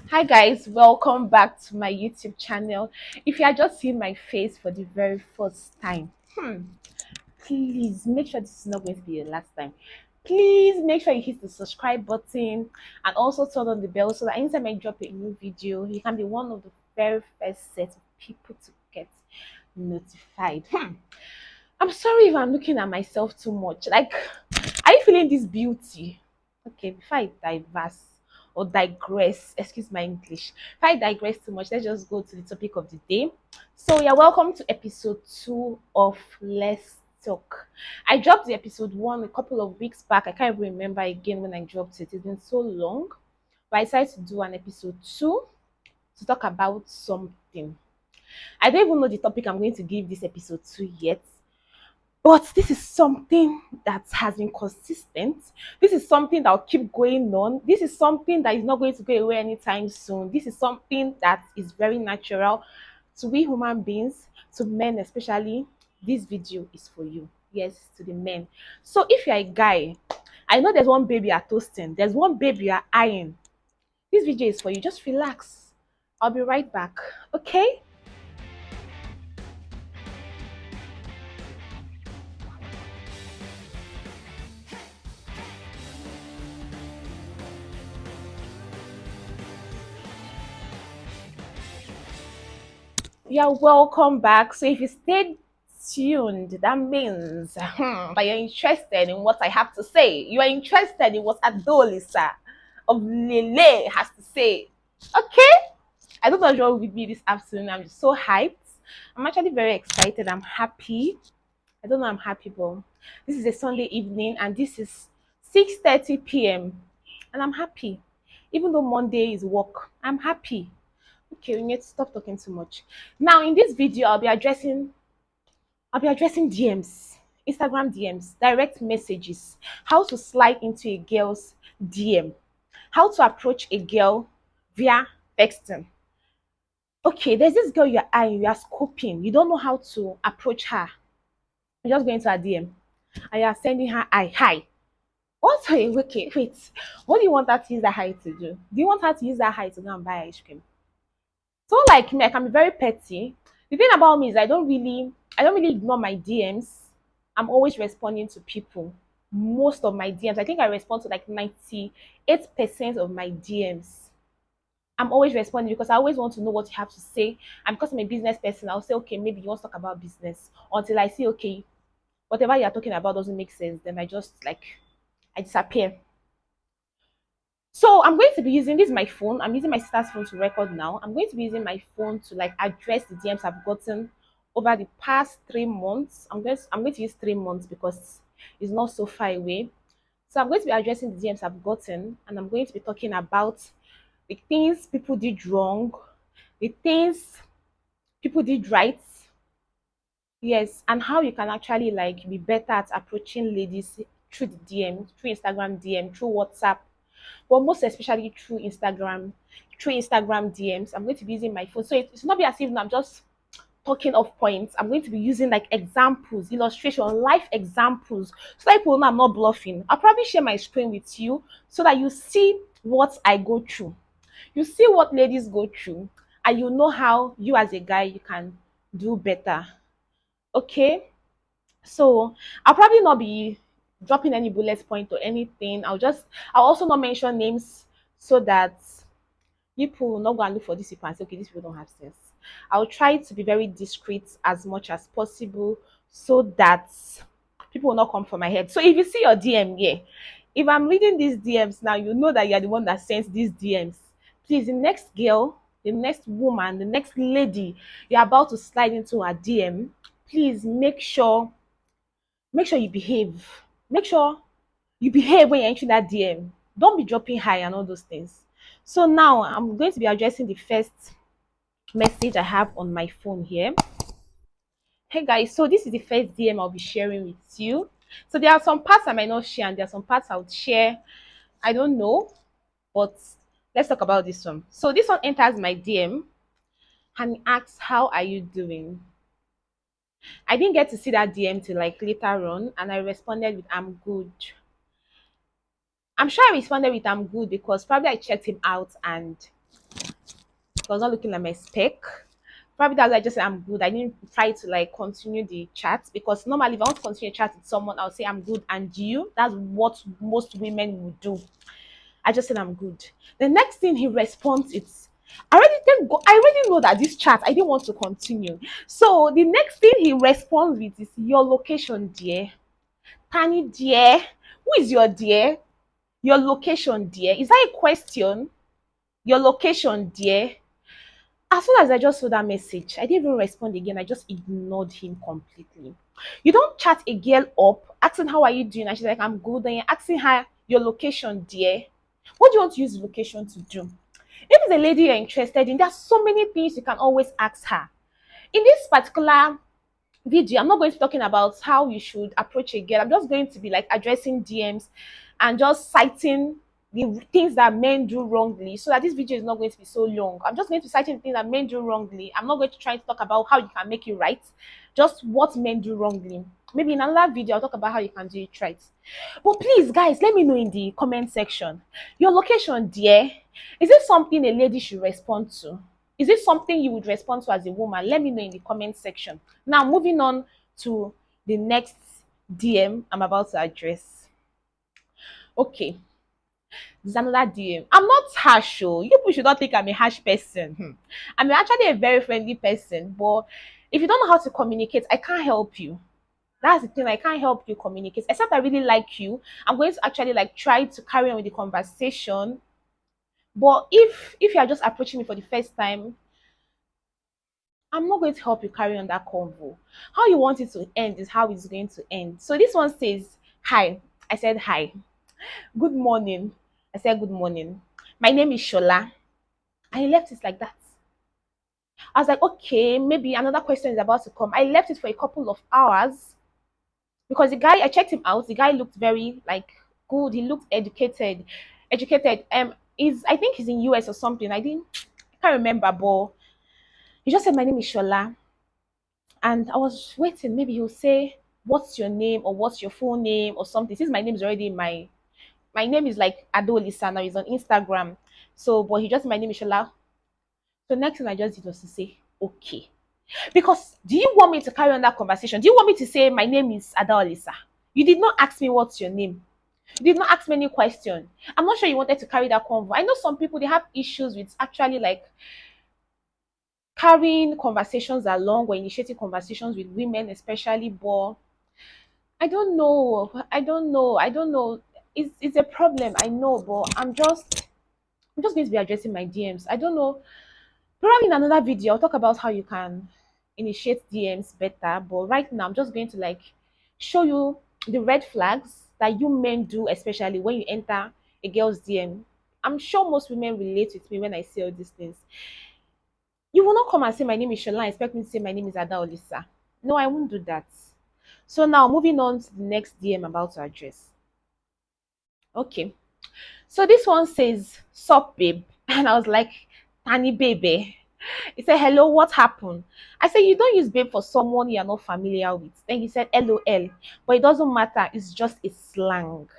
Hi guys, welcome back to my YouTube channel. If you are just seeing my face for the very first time, please make sure this is not going to be your last time. Please make sure you hit the subscribe button and also turn on the bell so that anytime I drop a new video, you can be one of the very first set of people to get notified. I'm sorry if I'm looking at myself too much. Like, are you feeling this beauty? Okay, before I diverse or digress, excuse my English. If I digress too much, let's just go to the topic of the day. So, yeah, welcome to episode 2 of Let's Talk. I dropped the episode 1 a couple of weeks back. I can't even remember again when I dropped it. It's been so long. But I decided to do an episode 2 to talk about something. I don't even know the topic I'm going to give this episode 2 yet. But this is something that has been consistent. This is something that will keep going on. This is something that is not going to go away anytime soon. This is something that is very natural to we human beings, to men especially. This video is for you. Yes, to the men. So if you're a guy, I know there's one baby you're toasting, there's one baby you're eyeing. This video is for you. Just relax. I'll be right back. Okay? You're welcome back. So if you stayed tuned, that means that you're interested in what I have to say. You are interested in what Adolisa of Lele has to say. Okay? I don't know what's wrong with me this afternoon. I'm just so hyped. I'm actually very excited. I'm happy. I don't know I'm happy, but this is a Sunday evening and this is 6:30 p.m. and I'm happy. Even though Monday is work, I'm happy. Okay, we need to stop talking too much. Now, in this video, I'll be addressing DMs, Instagram DMs, direct messages, how to slide into a girl's DM, how to approach a girl via texting. Okay, there's this girl you're eyeing, you are scoping, you don't know how to approach her. You're just going to her DM and you are sending her hi. What? Okay, wait. What do you want her to use that hi to do? Do you want her to use that hi to go and buy ice cream? So like me, I can be very petty. The thing about me is I don't really ignore my DMs. I'm always responding to people. Most of my DMs, I think I respond to like 98% of my DMs. I'm always responding because I always want to know what you have to say. And because I'm a business person, I'll say, okay, maybe you want to talk about business. Until I see, okay, whatever you're talking about doesn't make sense, then I disappear. So I'm going to be using this is my phone. I'm using my sister's phone to record now. I'm going to be using my phone to like address the DMs I've gotten over the past 3 months. I'm going to use 3 months because it's not so far away. So I'm going to be addressing the DMs I've gotten, and I'm going to be talking about the things people did wrong, the things people did right, yes, and how you can actually like be better at approaching ladies through the DM, through Instagram DM, through WhatsApp, but most especially through Instagram DMs. I'm going to be using my phone. So it's not be as if I'm just talking off points. I'm going to be using like examples, illustration, life examples, so that people know I'm not bluffing. I'll probably share my screen with you so that you see what I go through. You see what ladies go through, and you know how you as a guy you can do better. Okay? So I'll probably not be dropping any bullet point or anything. I'll also not mention names so that people will not go and look for these people and say, okay, these people don't have sense. I'll try to be very discreet as much as possible so that people will not come for my head. So if you see your DM here, if I'm reading these DMs now, you know that you're the one that sends these DMs. Please, the next girl, the next woman, the next lady you're about to slide into a DM, please make sure you behave. Make sure you behave when you're entering that DM. Don't be dropping high and all those things. So now I'm going to be addressing the first message I have on my phone here. Hey guys, so this is the first DM I'll be sharing with you. So there are some parts I might not share, and there are some parts I would share. I don't know, but let's talk about this one. So this one enters my DM and he asks, "How are you doing?" I didn't get to see that DM till like later on, and I responded with, "I'm good." I'm sure I responded with "I'm good" because probably I checked him out and It was not looking like my spec. Probably that's why I just said I'm good. I didn't try to like continue the chat because normally if I want to continue a chat with someone, I'll say I'm good and you. That's what most women would do. I just said I'm good. The next thing he responds is I already know that this chat I didn't want to continue. So the next thing he responds with is your location, dear. Tiny dear. Who is your dear? Your location, dear. Is that a question? Your location, dear. As soon as I just saw that message, I didn't even respond again. I just ignored him completely. You don't chat a girl up, asking how are you doing, and she's like, I'm good. And you're asking her your location, dear. What do you want to use location to do? If it's a lady you're interested in, there's so many things you can always ask her. In this particular video, I'm not going to be talking about how you should approach a girl. I'm just going to be like addressing DMs and just citing the things that men do wrongly so that this video is not going to be so long. I'm just going to be citing the things that men do wrongly. I'm not going to try to talk about how you can make it right, just what men do wrongly. Maybe in another video, I'll talk about how you can do it right. But please, guys, let me know in the comment section. Your location, dear. Is it something a lady should respond to? Is it something you would respond to as a woman? Let me know in the comment section. Now, moving on to the next DM I'm about to address. Okay, this is another DM. I'm not harsh, oh. You people should not think I'm a harsh person. I'm actually a very friendly person, but if you don't know how to communicate, I can't help you. That's the thing. I can't help you communicate. Except I really like you. I'm going to actually like try to carry on with the conversation. But if you are just approaching me for the first time, I'm not going to help you carry on that convo. How you want it to end is how it's going to end. So this one says, hi. I said hi. Good morning. I said good morning. My name is Shola. And he left it like that. I was like, okay, maybe another question is about to come. I left it for a couple of hours because the guy, I checked him out. The guy looked very like good. He looked educated. Educated. Is I think he's in US or something. I can't remember, but he just said my name is Shola. And I was waiting. Maybe he'll say, what's your name or what's your full name or something. Since my name is already in my name is like Adolisa now, he's on Instagram. So but he just my name is Shola. So next thing I just did was to say, okay. Because do you want me to carry on that conversation? Do you want me to say my name is Adolisa? You did not ask me what's your name. You did not ask me any question. I'm not sure you wanted to carry that convo. I know some people they have issues with actually like carrying conversations along or initiating conversations with women, especially. But I don't know. I don't know. I don't know. It's a problem. I know, but I'm just going to be addressing my DMs. I don't know. Probably in another video, I'll talk about how you can initiate DMs better. But right now, I'm just going to like show you the red flags that you men do, especially when you enter a girl's DM. I'm sure most women relate with me when I say all these things. You will not come and say my name is Shola and expect me to say my name is Ada Olisa. No, I won't do that. So now moving on to the next DM I'm about to address. Okay. So this one says, sup babe. And I was like, Tani baby. He said, hello, what happened? I said, you don't use babe for someone you're not familiar with. Then he said, LOL. But it doesn't matter. It's just a slang.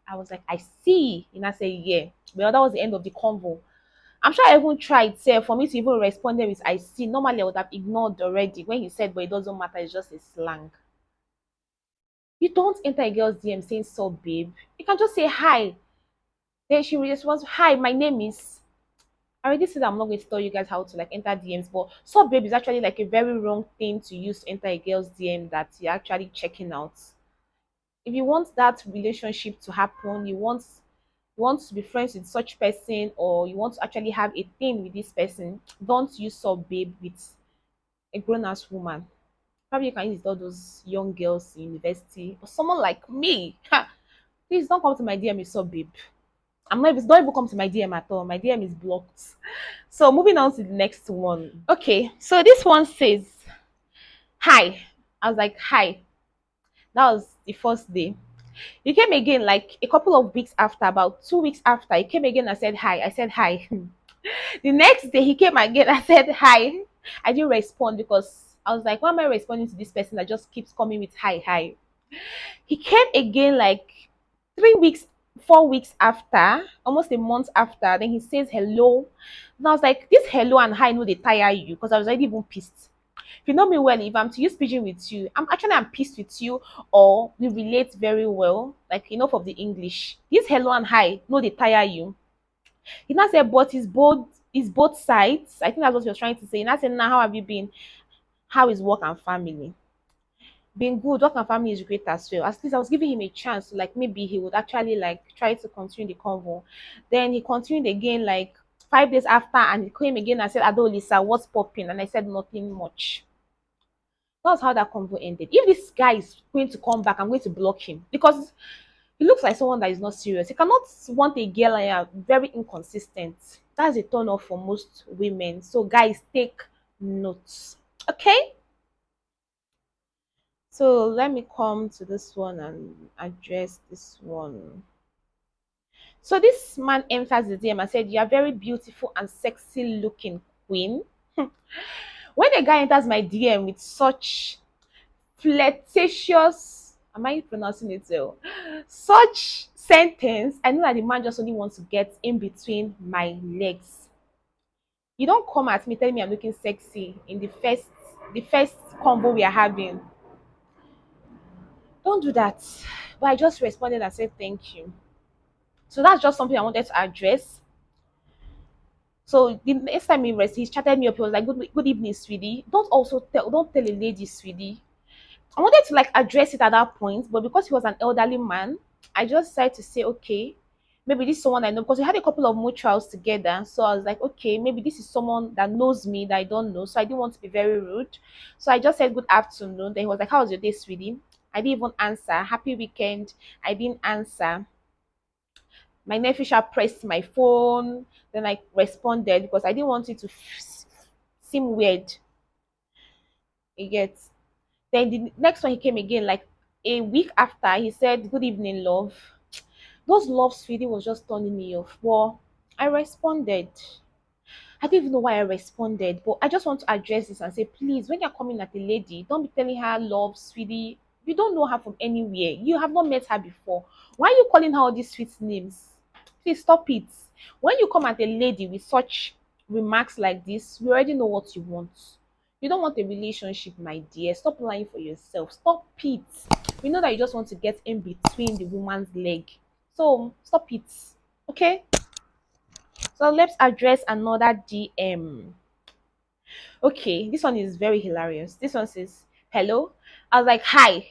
I was like, I see. And I said, yeah. But that was the end of the convo. I'm sure I even tried, say, for me to even respond with I see. Normally, I would have ignored already when he said, but it doesn't matter. It's just a slang. You don't enter a girl's DM saying, so babe. You can just say, hi. Then she responds, hi, my name is. I already said I'm not going to tell you guys how to like enter DMs, but so babe is actually like a very wrong thing to use to enter a girl's DM that you're actually checking out. If you want that relationship to happen, you want to be friends with such person or you want to actually have a thing with this person, don't use sub babe with a grown-ass woman. Probably you can use all those young girls in university or someone like me. Ha, please don't come to my DM with sub babe. I'm not even don't even come to my DM at all. My DM is blocked. So moving on to the next one. Okay, so this one says, hi. I was like, hi. That was the first day. He came again like a couple of weeks after, about 2 weeks after. He came again and said hi. I said hi. The next day he came again. I said hi. I didn't respond because I was like, why am I responding to this person that just keeps coming with hi, hi? He came again like 3 weeks 4 weeks after, almost a month after, then he says hello. And I was like, this hello and hi, no, they tire you, because I was already even pissed. If you know me well, if I'm to use pidgin with you, I'm pissed with you, or we relate very well, like enough of the English. This hello and hi, no, they tire you. He now said, but it's both sides. I think that's what he was trying to say. He now said, now how have you been? How is work and family? Being good, work and family is great as well. At least I was giving him a chance to, like, maybe he would actually like try to continue the convo. Then he continued again like 5 days after, and he came again and said, Ado Lisa, what's popping? And I said nothing much. That's how that convo ended. If this guy is going to come back, I'm going to block him, because he looks like someone that is not serious. He cannot want a girl and are very inconsistent. That's a turn off for most women. So guys, take notes. Okay? So let me come to this one and address this one. So this man enters the DM and said, you are very beautiful and sexy looking, queen. When a guy enters my DM with such flirtatious, am I pronouncing it well? Such sentence, I know that the man just only wants to get in between my legs. You don't come at me telling me I'm looking sexy in the first convo we are having. Don't do that. But I just responded and said thank you. So that's just something I wanted to address. So the next time he chatted me up, he was like, good evening, sweetie. Don't tell a lady, sweetie. I wanted to like address it at that point, but because he was an elderly man, I just decided to say, okay, maybe this is someone I know, because we had a couple of mutuals together. So I was like, okay, maybe this is someone that knows me that I don't know. So I didn't want to be very rude. So I just said good afternoon. Then he was like, how was your day, sweetie? I didn't even answer. Happy weekend. I didn't answer. My nephew shall pressed my phone. Then I responded because I didn't want it to seem weird. You get. Then the next one he came again, like a week after, he said, good evening, love. Those loves feeling was just turning me off. Well, I responded. I don't even know why I responded, but I just want to address this and say, please, when you're coming at a lady, don't be telling her love, sweetie. You don't know her from anywhere. You have not met her before. Why are you calling her all these sweet names? Please stop it. When you come at a lady with such remarks like this, we already know what you want. You don't want a relationship, my dear. Stop lying for yourself. Stop it. We know that you just want to get in between the woman's leg. So stop it. Okay? So let's address another DM. Okay, this one is very hilarious. This one says, hello. I was like, hi,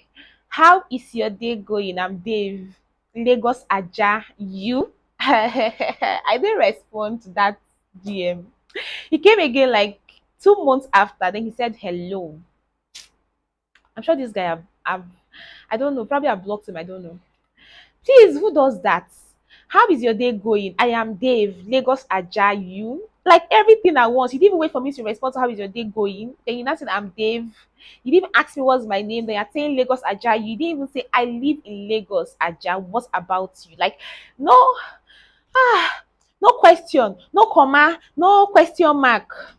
how is your day going? I'm Dave. Lagos Aja, you? I didn't respond to that DM. He came again like 2 months after. Then he said, hello. I'm sure this guy, I don't know, probably I blocked him. I don't know. Please, who does that? How is your day going? I am Dave, Lagos Ajayu. Like everything at once. You didn't even wait for me to respond to how is your day going. Then you now said I'm Dave. You didn't even ask me what's my name. Then you're saying Lagos Ajayu. You didn't even say I live in Lagos Aja. What about you? Like, no, no question, no comma, no question mark.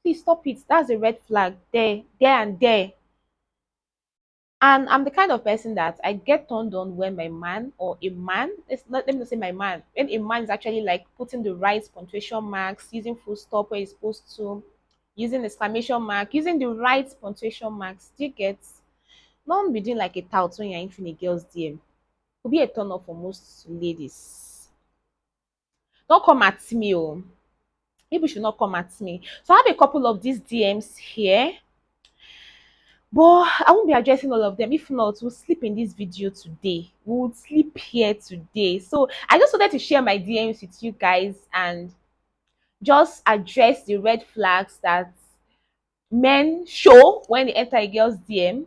Please stop it. That's a red flag. There, and there. And I'm the kind of person that I get turned on when my man or a man, it's not, let me not say my man, when a man is actually like putting the right punctuation marks, using full stop where he's supposed to, using exclamation mark, using the right punctuation marks. Do you get? Not be doing like a tout when you're in a girl's DM. Could be a turn off for most ladies. Don't come at me, oh. People should not come at me. So I have a couple of these DMs here. But I won't be addressing all of them. If not, we'll sleep in this video today. We'll sleep here today. So I just wanted to share my DMs with you guys and just address the red flags that men show when they enter a girl's DM.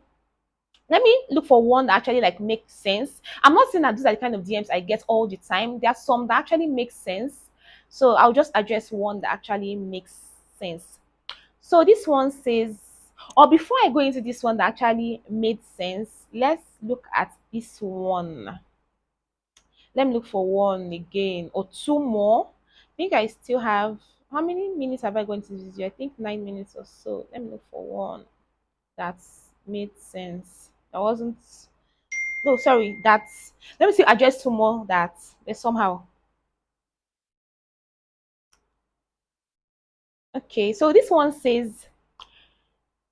Let me look for one that actually like makes sense. I'm not saying that these are the kind of DMs I get all the time. There are some that actually make sense. So I'll just address one that actually makes sense. So this one says, or before I go into this one that actually made sense, let's look at this one. Let me look for one again or two more. I think I still have, how many minutes have I gone into this video? I think 9 minutes or so. Let me look for one that's made sense. That wasn't. No, sorry, that's, let me see, address two more that there's somehow. Okay, so this one says,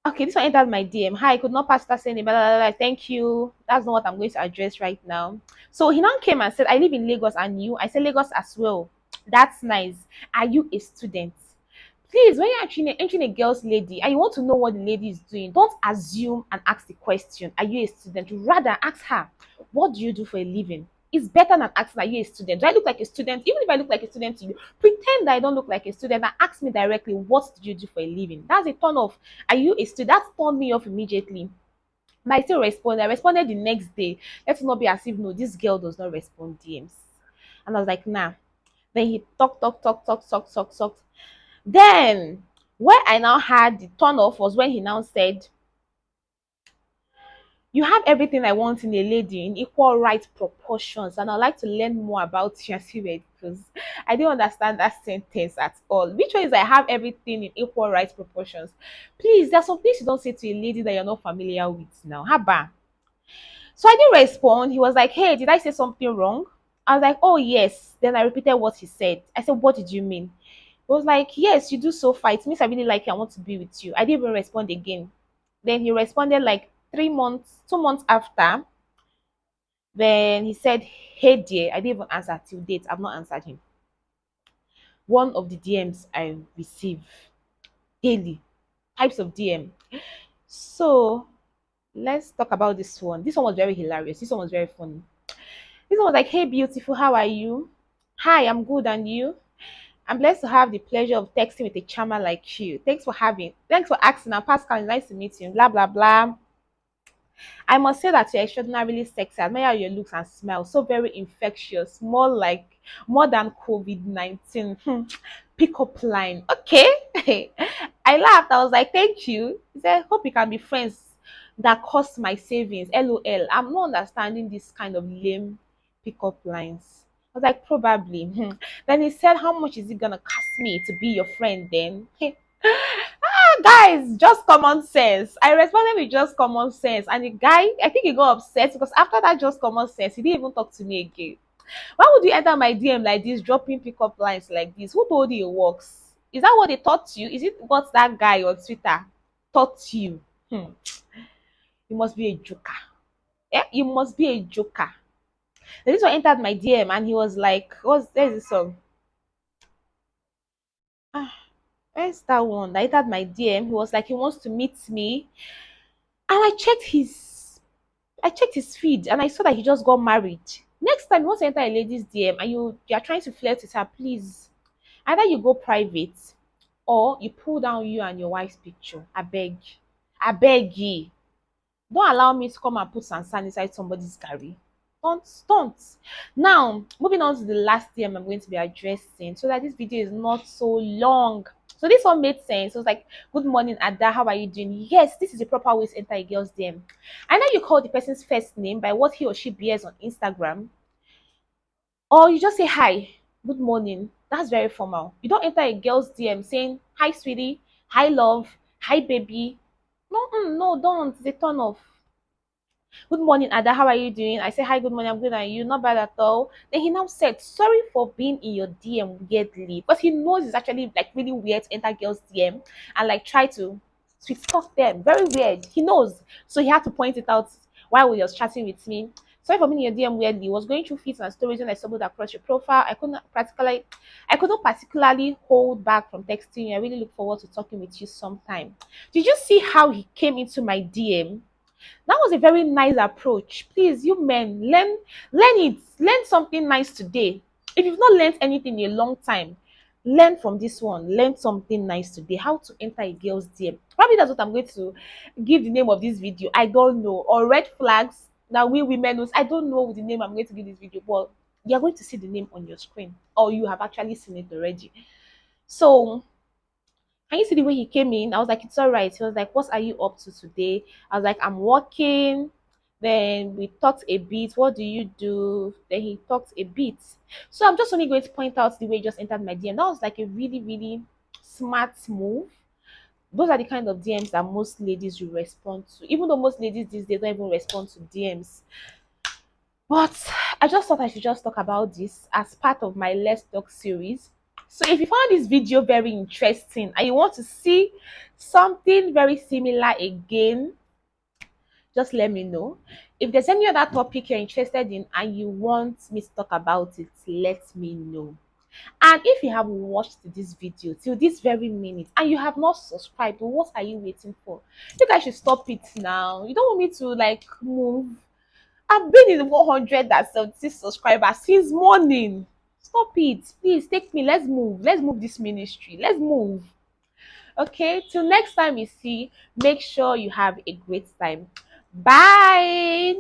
okay, this one entered my DM. Hi, I could not pass that saying blah, blah, blah, blah. Thank you. That's not what I'm going to address right now. So he now came and said, I live in Lagos and you. I said Lagos as well. That's nice. Are you a student? Please, when you're entering a girl's lady and you want to know what the lady is doing, don't assume and ask the question, are you a student? Rather ask her, what do you do for a living? It's better than asking, are you a student? Do I look like a student? Even if I look like a student to you, pretend that I don't look like a student and ask me directly, what do you do for a living? That's a turn off. Are you a student? That turned me off immediately. But I still responded. I responded the next day. Let's not be as if, no, this girl does not respond DMs. And I was like, nah. Then he talk. Then, where I now had the turn off was when he now said, you have everything I want in a lady in equal right proportions, and I'd like to learn more about you. As you because I didn't understand that sentence at all. Which one is I have everything in equal right proportions? Please, there's some things you don't say to a lady that you're not familiar with now. Haba. So I didn't respond. He was like, hey, did I say something wrong? I was like, oh, yes. Then I repeated what he said. I said, what did you mean? He was like, yes, you do so far. It means I really like you. I want to be with you. I didn't even respond again. Then he responded like 3 months, 2 months after. Then he said, hey, dear. I didn't even answer till date. I've not answered him. One of the DMs I receive daily, types of DM. So let's talk about this one. This one was very hilarious. This one was very funny. This one was like, hey, beautiful, how are you? Hi, I'm good, and you? I'm blessed to have the pleasure of texting with a charmer like you. Thanks for asking. I'm Pascal. Nice to meet you. Blah, blah, blah. I must say that you're extraordinarily sexy. I admire your looks and smile. So very infectious. More than COVID-19. Pick up line. Okay. I laughed. I was like, thank you. He said, hope we can be friends. That cost my savings. LOL. I'm not understanding this kind of lame pickup lines. I was like, probably. Then he said, how much is it gonna cost me to be your friend then? Guys, just common sense. I responded with just common sense. And the guy, I think he got upset because after that just common sense, he didn't even talk to me again. Why would you enter my DM like this, dropping pickup lines like this? Who told you it works? Is that what they taught you? Is it what that guy on Twitter taught you? Hmm. You must be a joker. Yeah, you must be a joker. Then this one entered my DM and he was like, there's this song? Ah, where's that one that entered my DM? He was like, he wants to meet me. And I checked his feed and I saw that he just got married. Next time you want to enter a lady's DM and you are trying to flirt with her, please either you go private or you pull down you and your wife's picture. I beg ye. Don't allow me to come and put sand inside somebody's garri. Don't. Now, moving on to the last DM I'm going to be addressing so that this video is not so long. So this one made sense. It was like, good morning, Ada. How are you doing? Yes, this is the proper way to enter a girl's DM. I know you call the person's first name by what he or she bears on Instagram, or you just say hi, good morning. That's very formal. You don't enter a girl's DM saying, hi, sweetie, hi, love, hi, baby. No, no, don't. It's a turn off. Good morning, Ada. How are you doing? I say, hi, good morning. I'm good. And you? Not bad at all. Then he now said, sorry for being in your DM weirdly. But he knows it's actually like really weird to enter girls' DM and like try to sweet talk them. Very weird. He knows. So he had to point it out while he was chatting with me. Sorry for being in your DM weirdly. Was going through feeds and stories when I stumbled across your profile. I could not particularly hold back from texting you. I really look forward to talking with you sometime. Did you see how he came into my DM? That was a very nice approach. Please, you men, learn it. Learn something nice today. If you've not learned anything in a long time, learn from this one. Learn something nice today. How to enter a girl's DM. Probably that's what I'm going to give the name of this video. I don't know. Or red flags. Now we women knows. I don't know the name I'm going to give this video, but you're going to see the name on your screen, or you have actually seen it already. So can you see the way he came in? I was like, it's all right. He was like, what are you up to today? I was like, I'm working. Then we talked a bit. What do you do? Then he talked a bit. So I'm just only going to point out the way he just entered my DM. That was like a really, really smart move. Those are the kind of DMs that most ladies will respond to. Even though most ladies these days don't even respond to DMs. But I just thought I should just talk about this as part of my Let's Talk series. So if you found this video very interesting and you want to see something very similar again, just let me know. If there's any other topic you're interested in and you want me to talk about it, let me know. And if you have watched this video till this very minute and you have not subscribed, what are you waiting for? You guys should stop it now. You don't want me to like move. I've been in 176 subscribers since morning. Stop it. Please take me. Let's move. Let's move this ministry. Let's move. Okay. Till next time we see, make sure you have a great time. Bye.